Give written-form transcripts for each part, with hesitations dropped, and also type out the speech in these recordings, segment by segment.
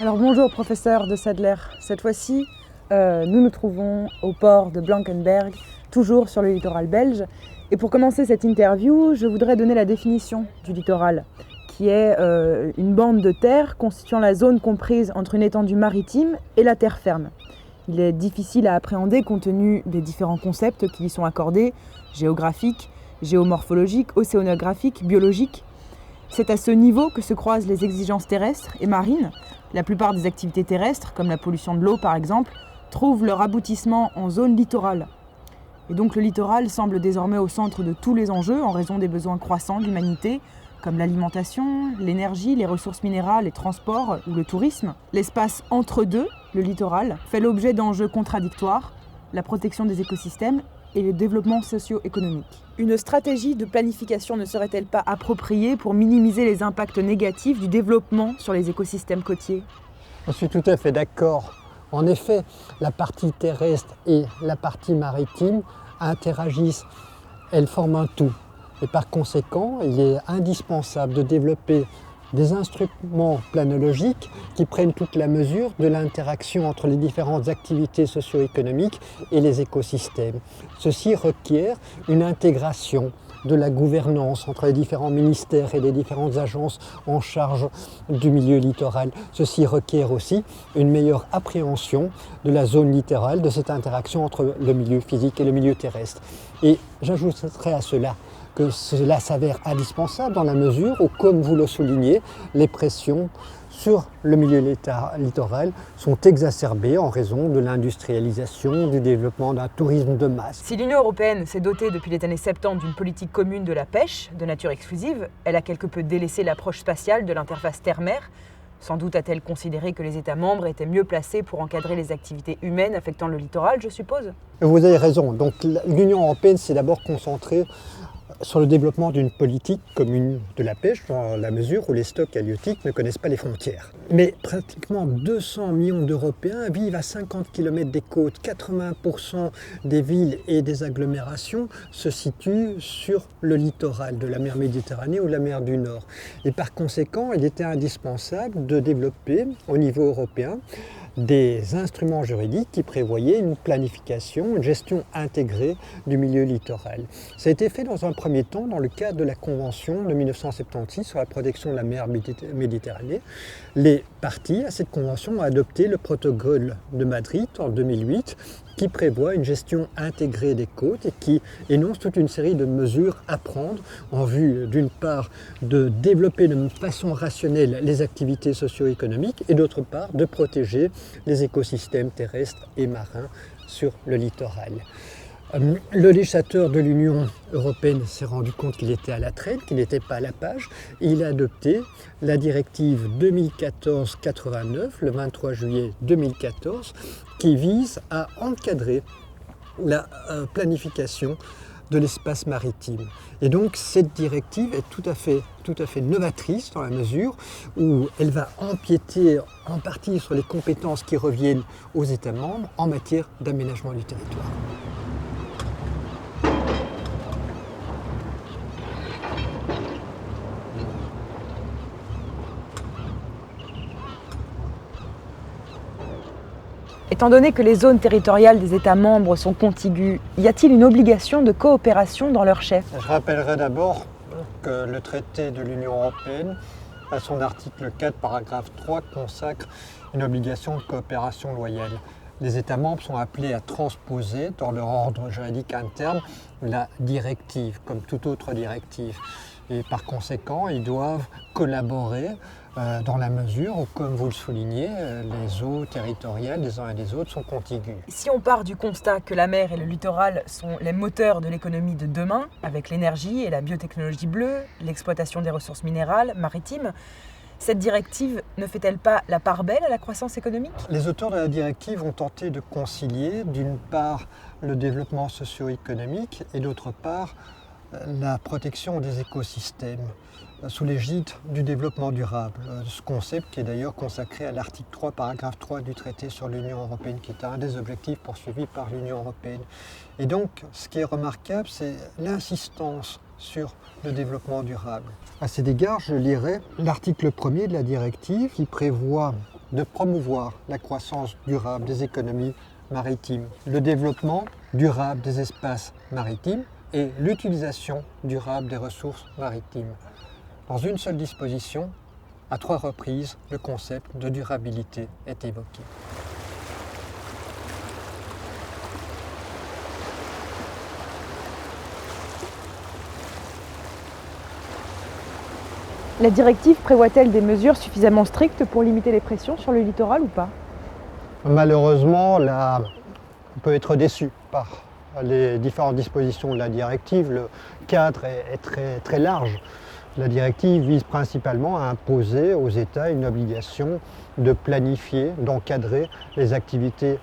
Alors bonjour professeur de Sadler, cette fois-ci nous nous trouvons au port de Blankenberg, toujours sur le littoral belge. Et pour commencer cette interview, je voudrais donner la définition du littoral, qui est une bande de terre constituant la zone comprise entre une étendue maritime et la terre ferme. Il est difficile à appréhender compte tenu des différents concepts qui y sont accordés, géographiques, géomorphologiques, océanographiques, biologiques. C'est à ce niveau que se croisent les exigences terrestres et marines. La plupart des activités terrestres, comme la pollution de l'eau par exemple, trouvent leur aboutissement en zone littorale. Et donc le littoral semble désormais au centre de tous les enjeux en raison des besoins croissants de l'humanité, comme l'alimentation, l'énergie, les ressources minérales, les transports ou le tourisme. L'espace entre deux, le littoral, fait l'objet d'enjeux contradictoires, la protection des écosystèmes et le développement socio-économique. Une stratégie de planification ne serait-elle pas appropriée pour minimiser les impacts négatifs du développement sur les écosystèmes côtiers ? Je suis tout à fait d'accord. En effet, la partie terrestre et la partie maritime interagissent, elles forment un tout. Et par conséquent, il est indispensable de développer des instruments planologiques qui prennent toute la mesure de l'interaction entre les différentes activités socio-économiques et les écosystèmes. Ceci requiert une intégration de la gouvernance entre les différents ministères et les différentes agences en charge du milieu littoral. Ceci requiert aussi une meilleure appréhension de la zone littorale, de cette interaction entre le milieu physique et le milieu terrestre. Et j'ajouterai à cela que cela s'avère indispensable dans la mesure où, comme vous le soulignez, les pressions sur le milieu littoral sont exacerbées en raison de l'industrialisation, du développement d'un tourisme de masse. Si l'Union européenne s'est dotée depuis les années 70 d'une politique commune de la pêche, de nature exclusive, elle a quelque peu délaissé l'approche spatiale de l'interface terre-mer. Sans doute a-t-elle considéré que les États membres étaient mieux placés pour encadrer les activités humaines affectant le littoral, je suppose ? Vous avez raison. Donc l'Union européenne s'est d'abord concentrée sur le développement d'une politique commune de la pêche, dans la mesure où les stocks halieutiques ne connaissent pas les frontières. Mais pratiquement 200 millions d'Européens vivent à 50 km des côtes. 80% des villes et des agglomérations se situent sur le littoral de la mer Méditerranée ou de la mer du Nord. Et par conséquent, il était indispensable de développer au niveau européen des instruments juridiques qui prévoyaient une planification, une gestion intégrée du milieu littoral. Ça a été fait dans un premier temps dans le cadre de la Convention de 1976 sur la protection de la mer Méditerranée. Les parties à cette convention ont adopté le protocole de Madrid en 2008 qui prévoit une gestion intégrée des côtes et qui énonce toute une série de mesures à prendre en vue d'une part de développer de façon rationnelle les activités socio-économiques et d'autre part de protéger les écosystèmes terrestres et marins sur le littoral. Le législateur de l'Union européenne s'est rendu compte qu'il était à la traîne, qu'il n'était pas à la page, et il a adopté la directive 2014-89, le 23 juillet 2014, qui vise à encadrer la planification de l'espace maritime. Et donc cette directive est tout à fait novatrice dans la mesure où elle va empiéter en partie sur les compétences qui reviennent aux États membres en matière d'aménagement du territoire. Étant donné que les zones territoriales des États membres sont contiguës, y a-t-il une obligation de coopération dans leurs chefs ? Je rappellerai d'abord que le traité de l'Union européenne, à son article 4, paragraphe 3, consacre une obligation de coopération loyale. Les États membres sont appelés à transposer dans leur ordre juridique interne la directive, comme toute autre directive. Et par conséquent, ils doivent collaborer dans la mesure où, comme vous le soulignez, les eaux territoriales des uns et des autres sont contiguës. Si on part du constat que la mer et le littoral sont les moteurs de l'économie de demain, avec l'énergie et la biotechnologie bleue, l'exploitation des ressources minérales, maritimes, cette directive ne fait-elle pas la part belle à la croissance économique ? Les auteurs de la directive ont tenté de concilier, d'une part, le développement socio-économique et d'autre part, la protection des écosystèmes sous l'égide du développement durable. Ce concept qui est d'ailleurs consacré à l'article 3, paragraphe 3 du traité sur l'Union européenne, qui est un des objectifs poursuivis par l'Union européenne. Et donc, ce qui est remarquable, c'est l'insistance sur le développement durable. À cet égard, je lirai l'article 1er de la directive qui prévoit de promouvoir la croissance durable des économies maritimes, le développement durable des espaces maritimes et l'utilisation durable des ressources maritimes. Dans une seule disposition, à 3 reprises, le concept de durabilité est évoqué. La directive prévoit-elle des mesures suffisamment strictes pour limiter les pressions sur le littoral ou pas? Malheureusement, là, on peut être déçu par les différentes dispositions de la directive. Le cadre est très large. La directive vise principalement à imposer aux États une obligation de planifier, d'encadrer les activités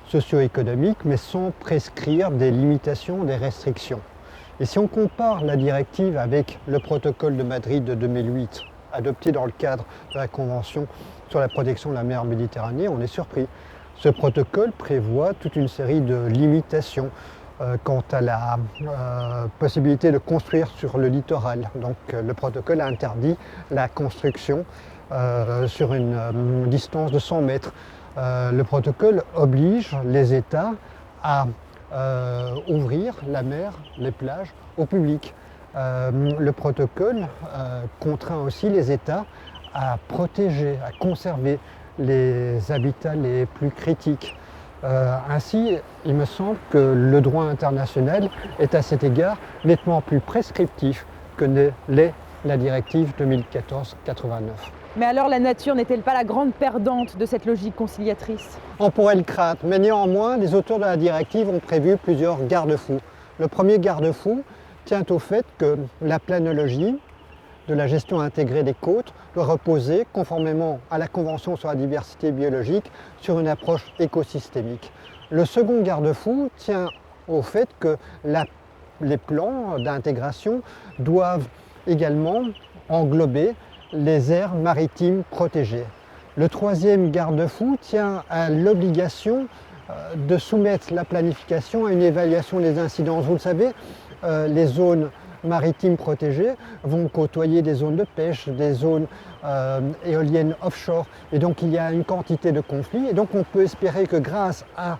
socio-économiques, mais sans prescrire des limitations, des restrictions. Et si on compare la directive avec le protocole de Madrid de 2008, adopté dans le cadre de la Convention sur la protection de la mer Méditerranée, on est surpris. Ce protocole prévoit toute une série de limitations quant à la possibilité de construire sur le littoral. Donc le protocole interdit la construction sur une distance de 100 mètres. Le protocole oblige les États à ouvrir la mer, les plages au public. Le protocole contraint aussi les États à protéger, à conserver les habitats les plus critiques. Ainsi, il me semble que le droit international est à cet égard nettement plus prescriptif que ne l'est la directive 2014-89. Mais alors la nature n'est-elle pas la grande perdante de cette logique conciliatrice? On pourrait le craindre, mais néanmoins, les auteurs de la directive ont prévu plusieurs garde-fous. Le premier garde-fou tient au fait que la planologie de la gestion intégrée des côtes doit reposer, conformément à la Convention sur la diversité biologique, sur une approche écosystémique. Le second garde-fou tient au fait que les plans d'intégration doivent également englober les aires maritimes protégées. Le troisième garde-fou tient à l'obligation de soumettre la planification à une évaluation des incidences. Vous le savez, les zones maritimes protégées vont côtoyer des zones de pêche, des zones éoliennes offshore. Et donc il y a une quantité de conflits. Et donc on peut espérer que grâce à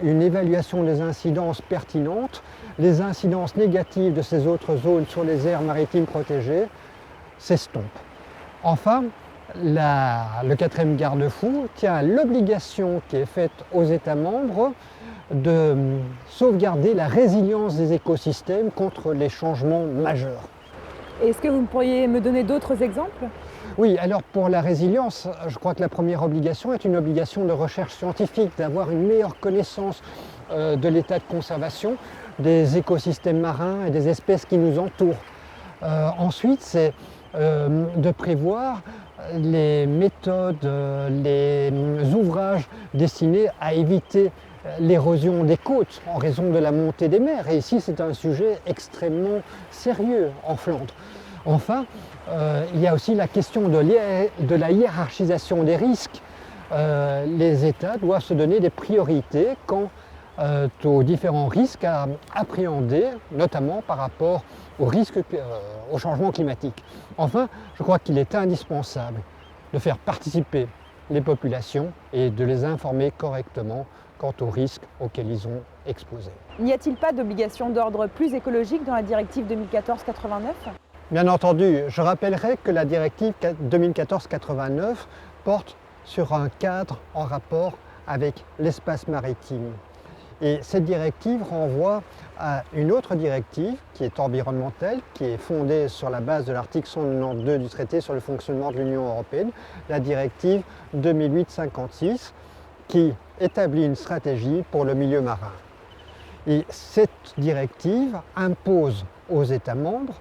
une évaluation des incidences pertinentes, les incidences négatives de ces autres zones sur les aires maritimes protégées s'estompent. Enfin, le quatrième garde-fou tient à l'obligation qui est faite aux États membres de sauvegarder la résilience des écosystèmes contre les changements majeurs. Est-ce que vous pourriez me donner d'autres exemples? Oui, alors pour la résilience, je crois que la première obligation est une obligation de recherche scientifique, d'avoir une meilleure connaissance de l'état de conservation des écosystèmes marins et des espèces qui nous entourent. Ensuite, c'est de prévoir les méthodes, les ouvrages destinés à éviter l'érosion des côtes en raison de la montée des mers. Et ici, c'est un sujet extrêmement sérieux en Flandre. Enfin, il y a aussi la question de la hiérarchisation des risques. Les États doivent se donner des priorités quant aux différents risques à appréhender, notamment par rapport au risque au changement climatique. Enfin, je crois qu'il est indispensable de faire participer les populations et de les informer correctement quant aux risques auxquels ils sont exposés. N'y a-t-il pas d'obligation d'ordre plus écologique dans la directive 2014-89? Bien entendu, je rappellerai que la directive 2014-89 porte sur un cadre en rapport avec l'espace maritime. Et cette directive renvoie à une autre directive qui est environnementale, qui est fondée sur la base de l'article 192 du traité sur le fonctionnement de l'Union européenne, la directive 2008-56, qui établit une stratégie pour le milieu marin. Et cette directive impose aux États membres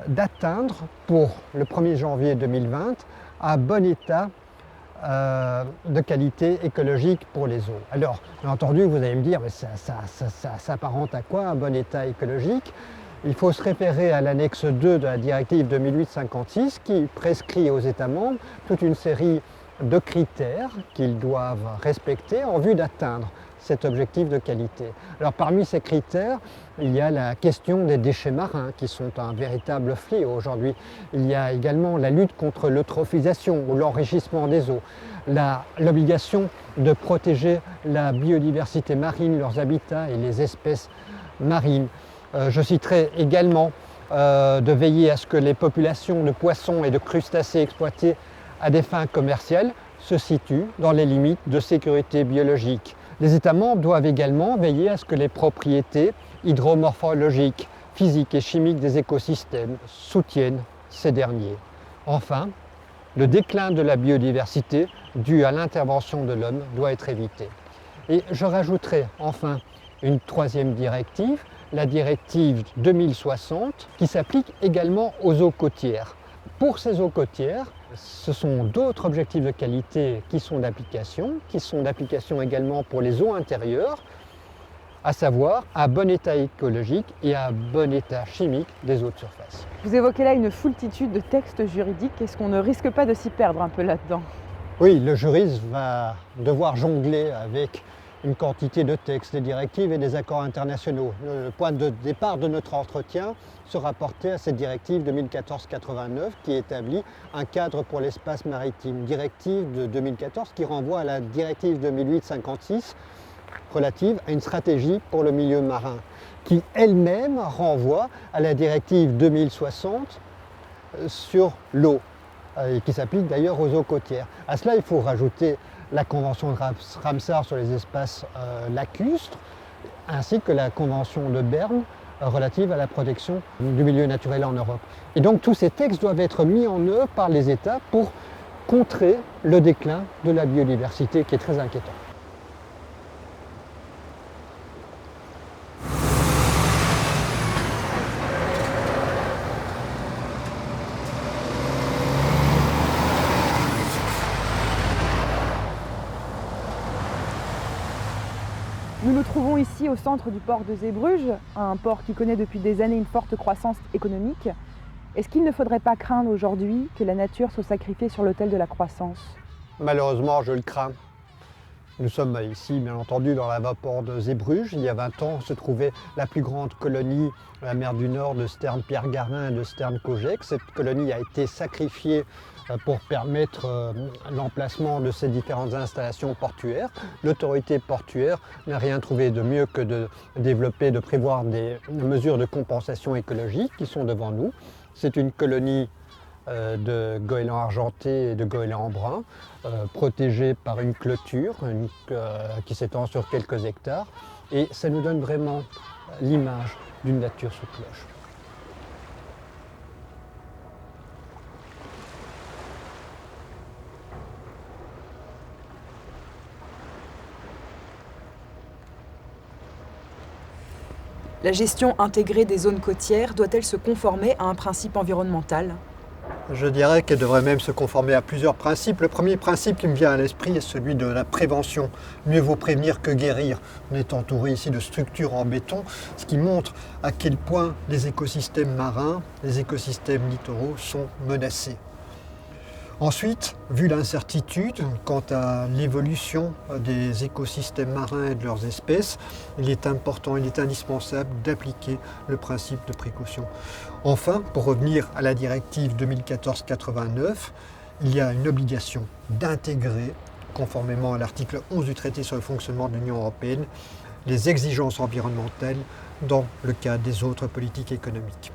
d'atteindre pour le 1er janvier 2020 un bon état de qualité écologique pour les eaux. Alors, bien entendu, vous allez me dire, mais ça s'apparente à quoi un bon état écologique? Il faut se référer à l'annexe 2 de la directive 2008-56 qui prescrit aux États membres toute une série de critères qu'ils doivent respecter en vue d'atteindre cet objectif de qualité. Alors parmi ces critères, il y a la question des déchets marins qui sont un véritable fléau aujourd'hui. Il y a également la lutte contre l'eutrophisation ou l'enrichissement des eaux, l'obligation de protéger la biodiversité marine, leurs habitats et les espèces marines. Je citerai également de veiller à ce que les populations de poissons et de crustacés exploités à des fins commerciales se situent dans les limites de sécurité biologique. Les États membres doivent également veiller à ce que les propriétés hydromorphologiques, physiques et chimiques des écosystèmes soutiennent ces derniers. Enfin, le déclin de la biodiversité dû à l'intervention de l'homme doit être évité. Et je rajouterai enfin une troisième directive, la directive 2060, qui s'applique également aux eaux côtières. Pour ces eaux côtières, ce sont d'autres objectifs de qualité qui sont d'application également pour les eaux intérieures, à savoir un bon état écologique et un bon état chimique des eaux de surface. Vous évoquez là une foultitude de textes juridiques. Est-ce qu'on ne risque pas de s'y perdre un peu là-dedans? Oui, le juriste va devoir jongler avec une quantité de textes, des directives et des accords internationaux. Le point de départ de notre entretien sera porté à cette directive 2014-89 qui établit un cadre pour l'espace maritime. Directive de 2014 qui renvoie à la directive 2008-56 relative à une stratégie pour le milieu marin, qui elle-même renvoie à la directive 2060 sur l'eau, et qui s'applique d'ailleurs aux eaux côtières. À cela, il faut rajouter la convention de Ramsar sur les espaces lacustres, ainsi que la convention de Berne relative à la protection du milieu naturel en Europe. Et donc tous ces textes doivent être mis en œuvre par les États pour contrer le déclin de la biodiversité qui est très inquiétant. Nous nous trouvons ici au centre du port de Zeebrugge, un port qui connaît depuis des années une forte croissance économique. Est-ce qu'il ne faudrait pas craindre aujourd'hui que la nature soit sacrifiée sur l'autel de la croissance? Malheureusement, je le crains. Nous sommes ici, bien entendu, dans l'avant-port de Zeebrugge. Il y a 20 ans se trouvait la plus grande colonie de la mer du Nord de Stern-Pierre-Garin et de Stern-Kojek. Cette colonie a été sacrifiée pour permettre l'emplacement de ces différentes installations portuaires. L'autorité portuaire n'a rien trouvé de mieux que de développer, de prévoir des mesures de compensation écologique qui sont devant nous. C'est une colonie de goélands argentés et de goélands bruns, protégés par une clôture qui s'étend sur quelques hectares. Et ça nous donne vraiment l'image d'une nature sous cloche. La gestion intégrée des zones côtières doit-elle se conformer à un principe environnemental? Je dirais qu'elle devrait même se conformer à plusieurs principes. Le premier principe qui me vient à l'esprit est celui de la prévention. Mieux vaut prévenir que guérir. On est entouré ici de structures en béton, ce qui montre à quel point les écosystèmes marins, les écosystèmes littoraux sont menacés. Ensuite, vu l'incertitude quant à l'évolution des écosystèmes marins et de leurs espèces, il est important, il est indispensable d'appliquer le principe de précaution. Enfin, pour revenir à la directive 2014-89, il y a une obligation d'intégrer, conformément à l'article 11 du traité sur le fonctionnement de l'Union européenne, les exigences environnementales dans le cadre des autres politiques économiques.